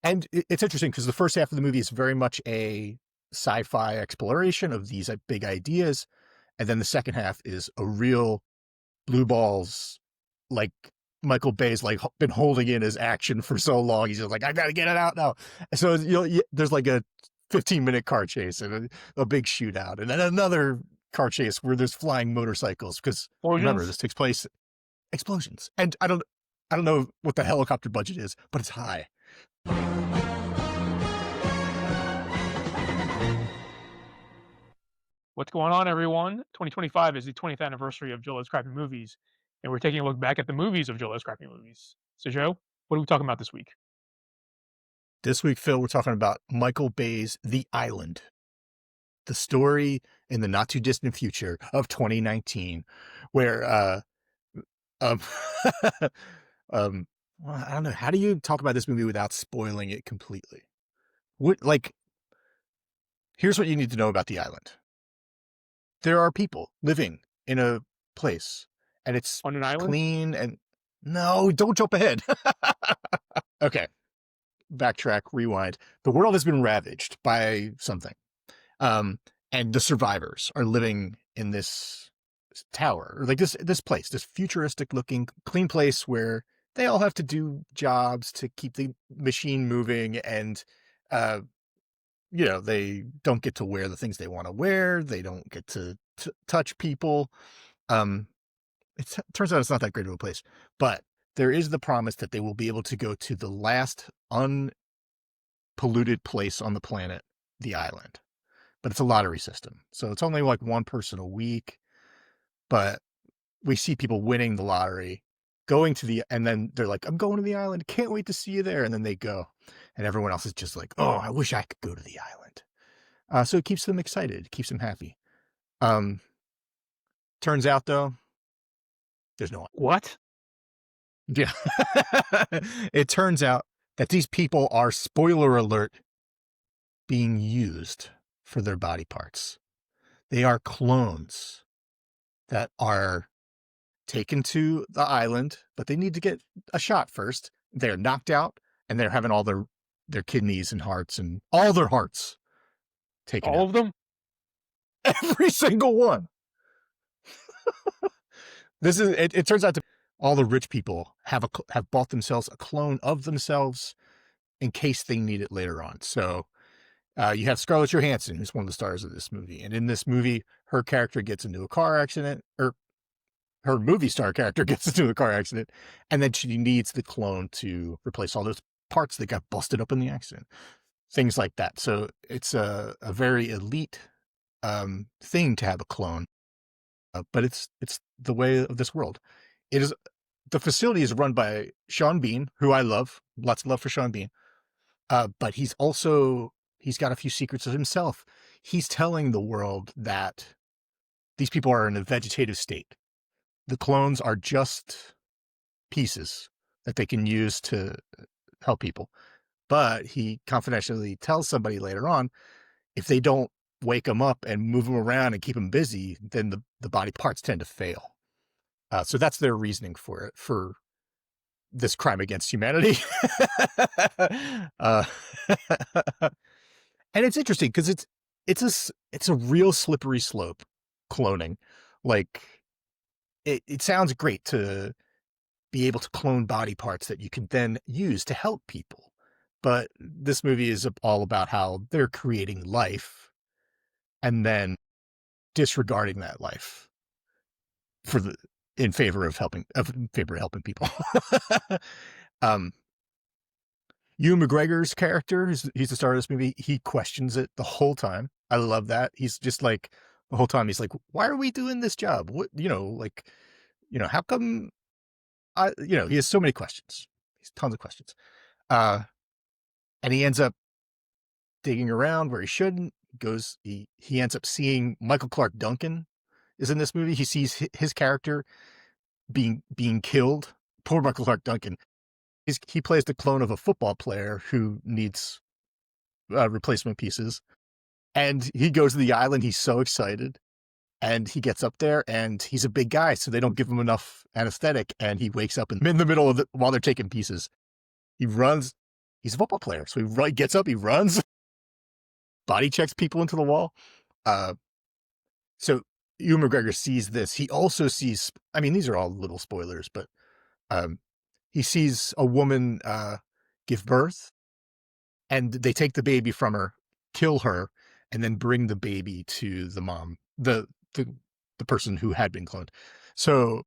And it's interesting because the first half of the movie is very much a sci-fi exploration of these big ideas. And then the second half is a real blue balls, like Michael Bay's like been holding in his action for so long. He's just like, I gotta get it out now. So there's like a 15-minute car chase and a big shootout, and then another car chase where there's flying motorcycles. Because remember, Explosions. this takes place explosions, and I don't know what the helicopter budget is, but it's high. What's going on, everyone? 2025 is the 20th anniversary of JLC's Crappy Movies, and we're taking a look back at the movies of JLC's Crappy Movies. So, Joe, what are we talking about this week? This week, Phil, we're talking about Michael Bay's The Island, the story in the not too distant future of 2019, where um well, I don't know, how do you talk about this movie without spoiling it completely? Here's what you need to know about The Island. There are people living in a place, and it's On an island? clean and no, don't jump ahead. Okay, backtrack, rewind. The world has been ravaged by something. And the survivors are living in this tower, or like this place, this futuristic looking clean place where they all have to do jobs to keep the machine moving, and they don't get to wear the things they want to wear. They don't get to touch people. It turns out it's not that great of a place, but there is the promise that they will be able to go to the last unpolluted place on the planet, the island. But it's a lottery system, so it's only like one person a week. But we see people winning the lottery, and then they're like, I'm going to the island. Can't wait to see you there. And then they go, and everyone else is just like, oh, I wish I could go to the island. So it keeps them excited, keeps them happy. Turns out though, there's no one. What? Yeah. It turns out that these people are, spoiler alert, being used for their body parts. They are clones that are taken to the island, but they need to get a shot first. They're knocked out, and they're having all their kidneys and hearts and all their hearts taken All out. of them? Every single one. It turns out all the rich people have bought themselves a clone of themselves in case they need it later on. So you have Scarlett Johansson, who's one of the stars of this movie. And in this movie, her character gets into a car accident, or her movie star character gets into a car accident, and then she needs the clone to replace all those parts that got busted up in the accident. Things like that. So it's a very elite thing to have a clone. But it's the way of this world. The facility is run by Sean Bean, who I love. Lots of love for Sean Bean. But he's got a few secrets of himself. He's telling the world that these people are in a vegetative state. The clones are just pieces that they can use to help people. But he confidentially tells somebody later on, if they don't wake them up and move them around and keep them busy, then the body parts tend to fail. So that's their reasoning for it, for this crime against humanity. And it's interesting because it's a real slippery slope, cloning. Like it sounds great to be able to clone body parts that you can then use to help people. But this movie is all about how they're creating life and then disregarding that life in favor of helping people. Ewan McGregor's character, he's the star of this movie. He questions it the whole time. I love that. He's just like, the whole time he's like, why are we doing this job? What, how come he has so many questions. He's tons of questions. And he ends up digging around where he shouldn't. He ends up seeing Michael Clark Duncan is in this movie. He sees his character being killed. Poor Michael Clark Duncan. He plays the clone of a football player who needs replacement pieces. And he goes to the island. He's so excited. And he gets up there, and he's a big guy, so they don't give him enough anesthetic. And he wakes up in the middle of while they're taking pieces. He runs he's a football player. So he gets up, he runs, body checks people into the wall. Uh, so Ewan McGregor sees this. He also sees, I mean, these are all little spoilers, but um, he sees a woman give birth, and they take the baby from her, kill her, and then bring the baby to the mom, the, the person who had been cloned. So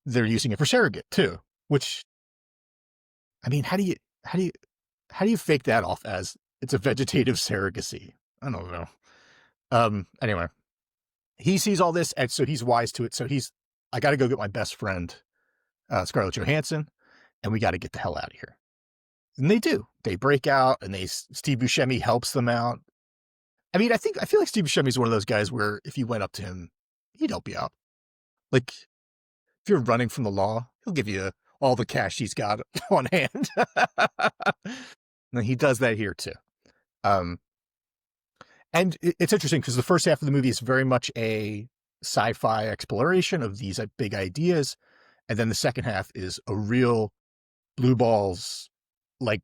they're using it for surrogate too, which, I mean, how do you fake that off as it's a vegetative surrogacy? I don't know. Anyway, he sees all this, and so he's wise to it. So I got to go get my best friend, Scarlett Johansson, and we got to get the hell out of here. And they do. They break out, and Steve Buscemi helps them out. I mean, I feel like Steve Buscemi is one of those guys where if you went up to him, he'd help you out. Like, if you're running from the law, he'll give you all the cash he's got on hand. And he does that here too. And it's interesting because the first half of the movie is very much a sci-fi exploration of these big ideas. And then the second half is a real blue balls, like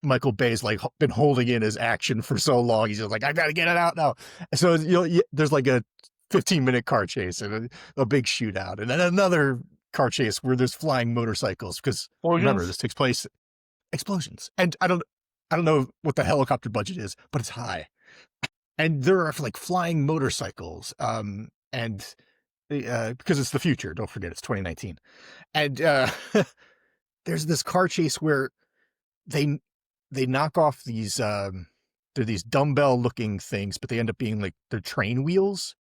Michael Bay's like been holding in his action for so long. He's just like, I gotta get it out now. So there's like a 15-minute car chase and a big shootout, and then another car chase where there's flying motorcycles. Because remember, this takes place explosions, and I don't know what the helicopter budget is, but it's high, and there are like flying motorcycles. And because it's the future, don't forget it's 2019, and there's this car chase where they knock off these they're these dumbbell looking things, but they end up being like they're train wheels,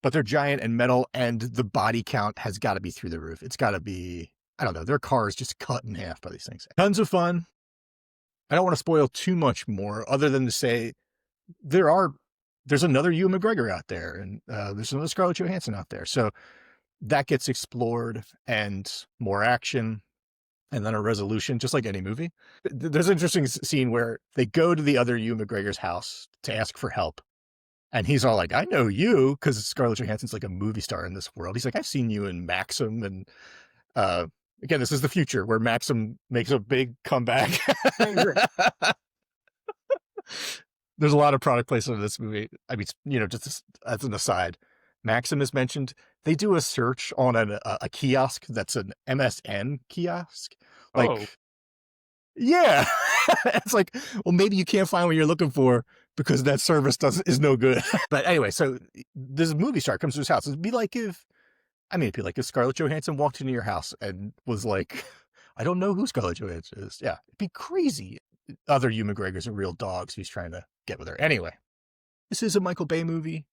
but they're giant and metal, and the body count has got to be through the roof. It's got to be, I don't know, their car is just cut in half by these things. Tons of fun. I don't want to spoil too much more other than to say there's another Ewan McGregor out there, and there's another Scarlett Johansson out there. So that gets explored, and more action, and then a resolution, just like any movie. There's an interesting scene where they go to the other Ewan McGregor's house to ask for help. And he's all like, I know you, because Scarlett Johansson's like a movie star in this world. He's like, I've seen you in Maxim. And again, this is the future where Maxim makes a big comeback. There's a lot of product placement in this movie. I mean, just as an aside, Maxim is mentioned. They do a search on a kiosk that's an MSN kiosk. Like, yeah. It's like, well, maybe you can't find what you're looking for because that service is no good. But anyway, so this movie star comes to his house. It'd be like if Scarlett Johansson walked into your house and was like, I don't know who Scarlett Johansson is. Yeah, it'd be crazy. Other Ewan McGregors are real dogs he's trying to get with her. Anyway, this is a Michael Bay movie.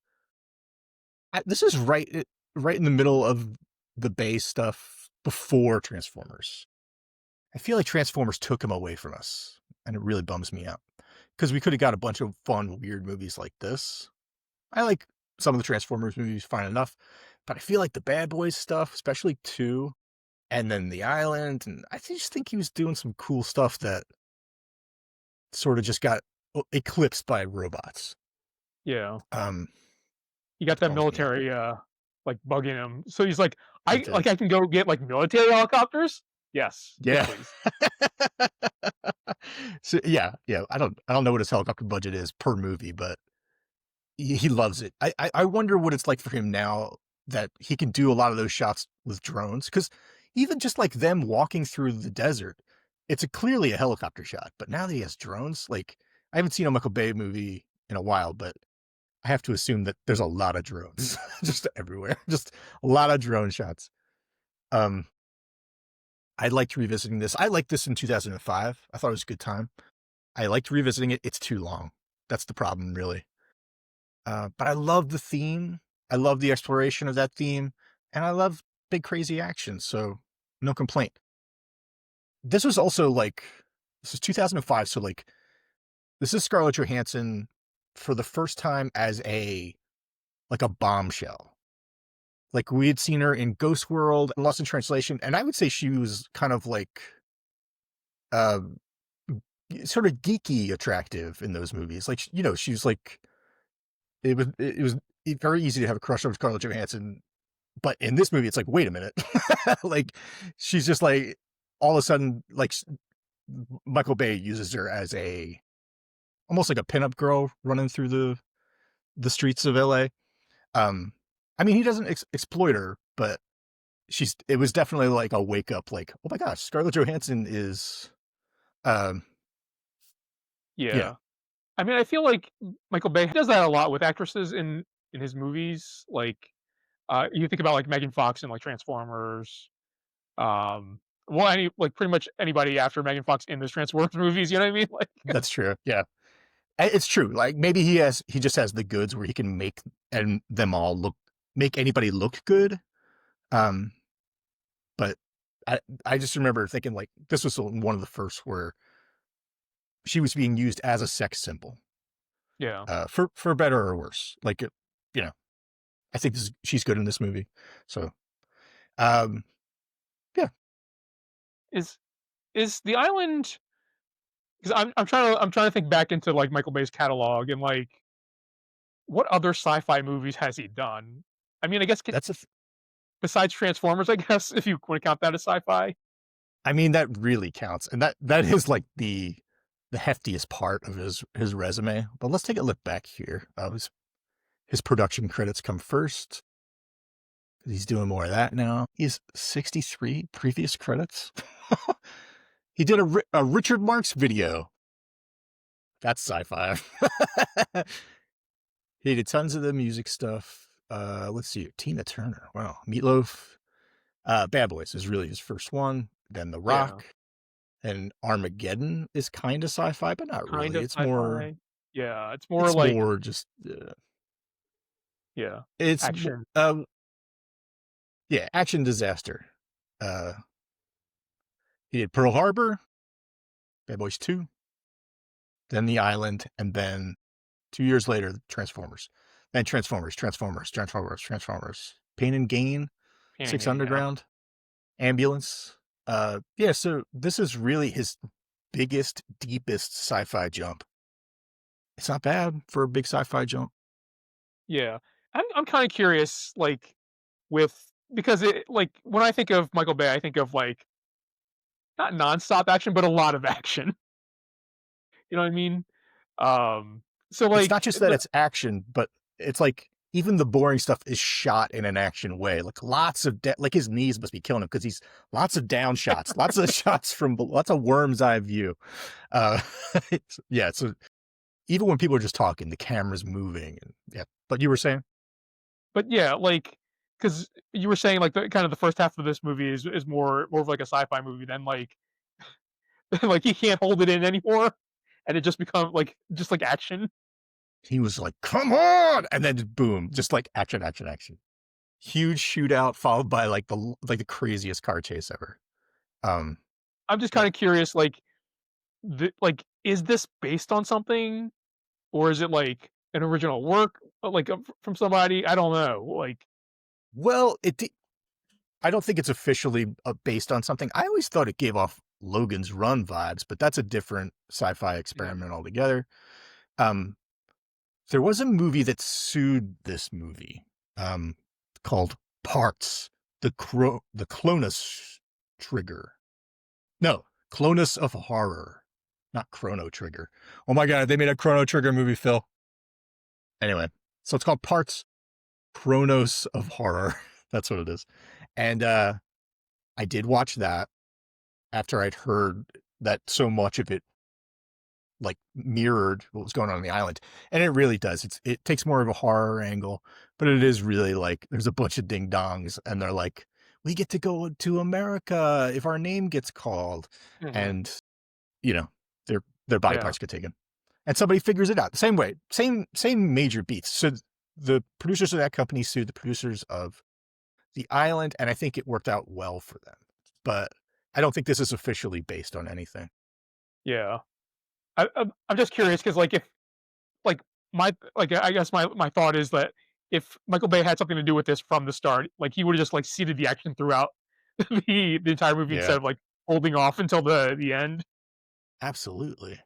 This is right in the middle of the Bay stuff before Transformers. I feel like Transformers took him away from us, and it really bums me out. Because we could have got a bunch of fun, weird movies like this. I like some of the Transformers movies fine enough, but I feel like the Bad Boys stuff, especially 2, and then The Island, and I just think he was doing some cool stuff that sort of just got eclipsed by robots. Yeah. You got that military like bugging him. So he's like, I can go get like military helicopters? Yes. Yeah. Please. So yeah. I don't know what his helicopter budget is per movie, but he loves it. I wonder what it's like for him now that he can do a lot of those shots with drones, because even just like them walking through the desert, it's clearly a helicopter shot. But now that he has drones, like I haven't seen a Michael Bay movie in a while, but I have to assume that there's a lot of drones just everywhere, just a lot of drone shots. I liked revisiting this. I liked this in 2005. I thought it was a good time. I liked revisiting it. It's too long. That's the problem, really. But I love the theme. I love the exploration of that theme. And I love big, crazy action. So no complaint. This was also this is 2005. So this is Scarlett Johansson for the first time as a bombshell. Like we had seen her in Ghost World and Lost in Translation. And I would say she was kind of sort of geeky attractive in those movies. Like, she's like, it was very easy to have a crush on Scarlett Johansson. But in this movie, it's like, wait a minute. Like, she's just like, all of a sudden, like, Michael Bay uses her as a almost like a pinup girl running through the streets of LA. Um, I mean, he doesn't exploit her, but it was definitely like a wake up, like, oh my gosh, Scarlett Johansson is, um, you know, Yeah. I mean, I feel like Michael Bay does that a lot with actresses in his movies. Like, you think about like Megan Fox in like Transformers. Um, well, any like pretty much anybody after Megan Fox in those Transformers movies. You know what I mean? Like, that's true. Yeah, it's true. Like maybe he just has the goods where he can make and them all make anybody look good. Um, but I just remember thinking like this was one of the first where she was being used as a sex symbol, yeah. for better or worse. Like, you know, I think she's good in this movie. So, um, yeah, Is the island? Because I'm trying to think back into like Michael Bay's catalog and like what other sci-fi movies has he done? I mean, I guess that's besides Transformers, I guess if you want to count that as sci-fi. I mean, that really counts. And that is like the heftiest part of his resume. But let's take a look back here. His production credits come first. He's doing more of that now. He's 63 previous credits. He did a Richard Marx video. That's sci-fi. He did tons of the music stuff. Let's see. Tina Turner. Wow. Meatloaf. Bad Boys is really his first one. Then The Yeah, Rock. And Armageddon is kind of sci-fi, but not kind really. of sci-fi. Yeah, it's more It's like more just, yeah, it's, action. yeah, action disaster. Uh, he did Pearl Harbor, Bad Boys 2, then The Island, and then 2 years later, Transformers. Then Transformers, Pain and Gain, Pain and Six Gain, yeah. Underground, Ambulance. Yeah, so this is really his biggest, deepest sci-fi jump. It's not bad for a big sci-fi jump. Yeah. I'm kinda curious, like, with because it like, when I think of Michael Bay, I think of, like, not nonstop action, but a lot of action. You know what I mean? So, It's like, not just that it's action, but it's like even the boring stuff is shot in an action way. Like lots of like his knees must be killing him because he's lots of down shots, lots of shots from lots of worm's eye view. Uh, yeah. So even when people are just talking, the camera's moving. And, yeah. But you were saying, but yeah, like, because you were saying, like, the kind of the first half of this movie is more of, like, a sci-fi movie than, like like, he can't hold it in anymore, and it just become, like just, like, action. he was like, "Come on!" And then boom, just like action, action, action. Huge shootout followed by like the craziest car chase ever. Um, I'm just yeah. kinda curious, like, is this based on something, or is it, like, an original work, like, from somebody? I don't know, like Well, I don't think it's officially based on something. I always thought it gave off Logan's Run vibes, but that's a different sci-fi yeah. experiment altogether. Um, there was a movie that sued this movie, um, called Parts, the Clonus Trigger. No, Clonus of Horror, not Chrono Trigger. Oh my God, they made a Chrono Trigger movie, Phil. Anyway, so it's called Parts Chronos of Horror. That's what it is. And I did watch that after I'd heard that so much of it like mirrored what was going on the island. And it really does. It takes more of a horror angle, but it is really like there's a bunch of ding dongs and they're like, we get to go to America if our name gets called. Mhm. And you know, their body Yeah. parts get taken. And somebody figures it out. The same way. Same major beats. So the producers of that company sued the producers of the island, and I think it worked out well for them. But I don't think this is officially based on anything. Yeah. I'm just curious because, like, if like, I guess my thought is that if Michael Bay had something to do with this from the start, like, he would've just, like, seeded the action throughout the entire movie instead Yeah, of, like, holding off until the end. absolutely.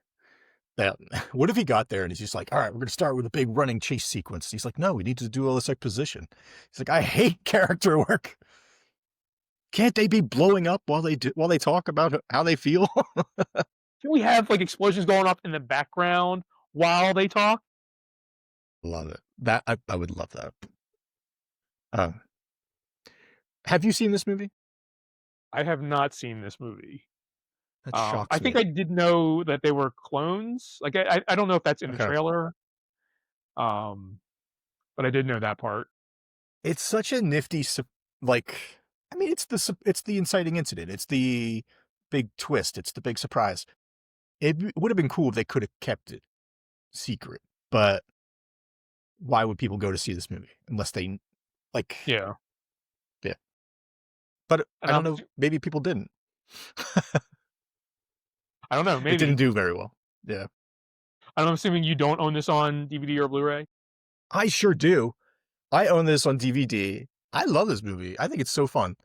That what if he got there and he's just like, all right, we're gonna start with a big running chase sequence. He's like, no, we need to do all this exposition. He's like, I hate character work. Can't they be blowing up while they talk about how they feel? Can we have, like, explosions going off in the background while they talk? Love it. That I would love that. Uh, have you seen this movie? I have not seen this movie. That I shocks think me. I did know that they were clones. Like, I don't know if that's in the Okay. trailer, um, but I did know that part. It's such a nifty like, I mean, it's the inciting incident. It's the big twist. It's the big surprise. Would have been cool if they could have kept it secret, but why would people go to see this movie unless they like, Yeah, yeah. But and I don't know, maybe people didn't. I don't know, It didn't maybe. do very well. Yeah. I'm assuming you don't own this on DVD or Blu-ray? I sure do. I own this on DVD. I love this movie. I think it's so fun.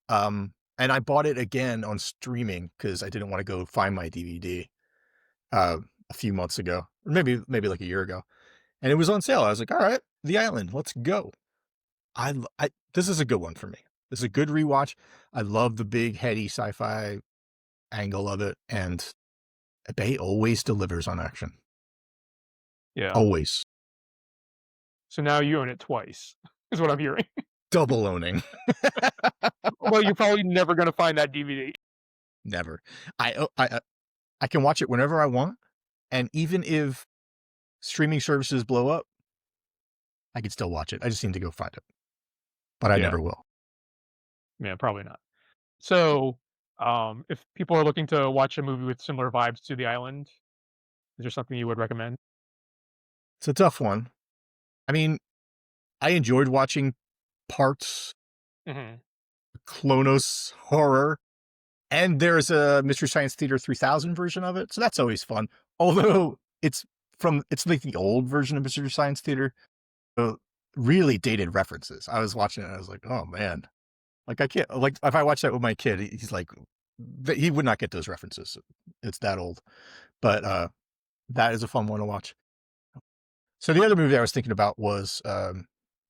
And I bought it again on streaming because I didn't want to go find my DVD uh, a few months ago, or maybe like a year ago, and it was on sale. I was like, all right, The Island, let's go. This is a good one for me. This is a good rewatch. I love the big heady sci-fi angle of it, and Bay always delivers on action. Yeah. Always. So now you own it twice, is what I'm hearing. Double owning. Well, you're probably never gonna find that DVD. Never. I can watch it whenever I want, and even if streaming services blow up, I can still watch it. I just need to go find it, but I Yeah. never will. Yeah, probably not. So, if people are looking to watch a movie with similar vibes to The Island, is there something you would recommend? It's a tough one. I mean, I enjoyed watching parts Mhm. Clonos horror, and there's a Mystery Science Theater 3000 version of it, so that's always fun. Although it's like the old version of Mystery Science Theater, so really dated references. I was watching it and I was like, oh man, like I can't, like if I watch that with my kid, he's like, he would not get those references. It's that old, but that is a fun one to watch. So the other movie I was thinking about was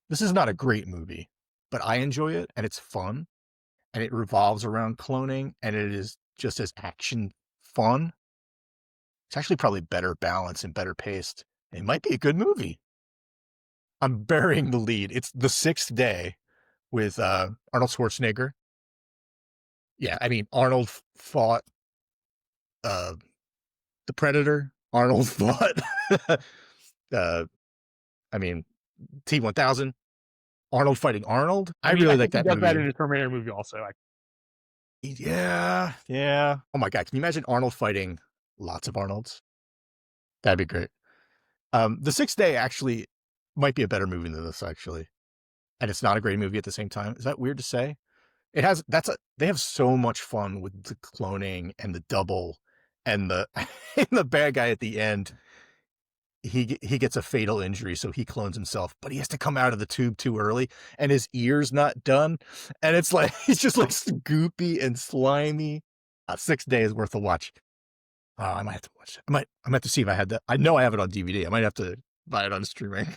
this is not a great movie, but I enjoy it and it's fun and it revolves around cloning and it is just as action fun. It's actually probably better balanced and better paced. It might be a good movie. I'm burying the lead. It's The Sixth Day with Arnold Schwarzenegger. Yeah, I mean Arnold fought uh, the Predator. Arnold fought. uh, I mean T-1000. Arnold fighting Arnold. I I mean, really I like think he that does that movie. in a Terminator movie also. Yeah, yeah. Oh my god, can you imagine Arnold fighting lots of Arnolds? That'd be great. The Sixth Day actually might be a better movie than this, actually, and it's not a great movie at the same time. Is that weird to say? They have so much fun with the cloning and the double and the and the bad guy at the end. He gets a fatal injury, so he clones himself, but he has to come out of the tube too early, and his ear's not done, and it's like he's just like goopy and slimy. 6 days worth of watch. I might have to watch it. I might have to see if I had that. I know I have it on DVD. I might have to buy it on streaming.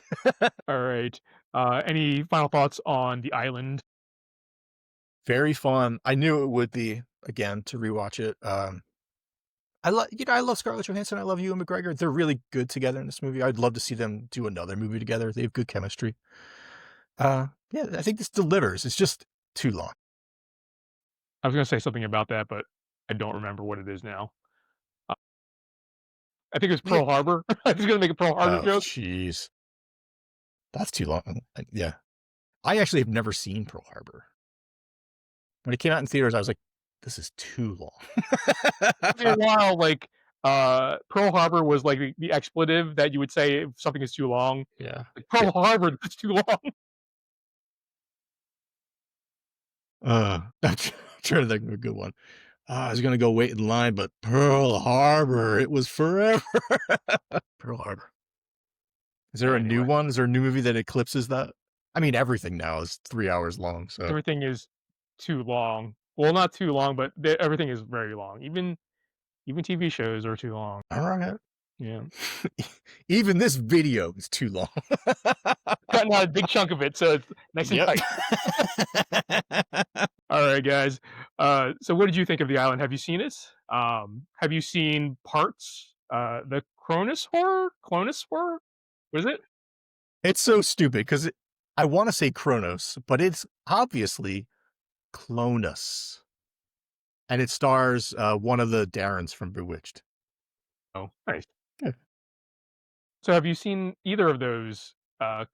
All right. Any final thoughts on The Island? Very fun. I knew it would be again to rewatch it. I love Scarlett Johansson. I love Ewan McGregor. They're really good together in this movie. I'd love to see them do another movie together. They have good chemistry. Yeah, I think this delivers. It's just too long. I was gonna say something about that, but I don't remember what it is now. Uh, I think it's Yeah. Pearl Harbor. I was gonna make a Pearl Harbor Oh, joke. jeez. That's too long. Yeah. I actually have never seen Pearl Harbor. When it came out in theaters, I was like, this is too long. For a while, like, Pearl Harbor was like the expletive that you would say if something is too long. Yeah. Like, Yeah. Pearl Harbor, that's too long. I'm trying to think of a good one. I was going to go wait in line, but Pearl Harbor, it was forever. Pearl Harbor. Is there a new Anyway, one? Is there a new movie that eclipses that? I mean, everything now is 3 hours long. So, everything is too long. Well, not too long, but everything is very long. Even TV shows are too long. all right. Yeah. Even this video is too long. Cutting out a big chunk of it, so it's nice and Yep. tight. All right, guys. So what did you think of the island? Have you seen it? Have you seen parts? The Cronus horror? Clonus horror? Was it? It's so stupid because I want to say Kronos, but it's obviously Clonus, and it stars one of the Darrens from Bewitched. Oh, nice. Yeah. So have you seen either of those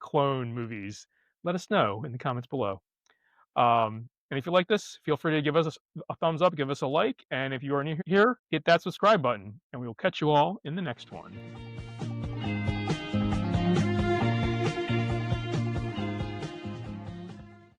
clone movies? Let us know in the comments below. And if you like this, feel free to give us a thumbs up, give us a like, and if you are new here, hit that subscribe button, and we will catch you all in the next one.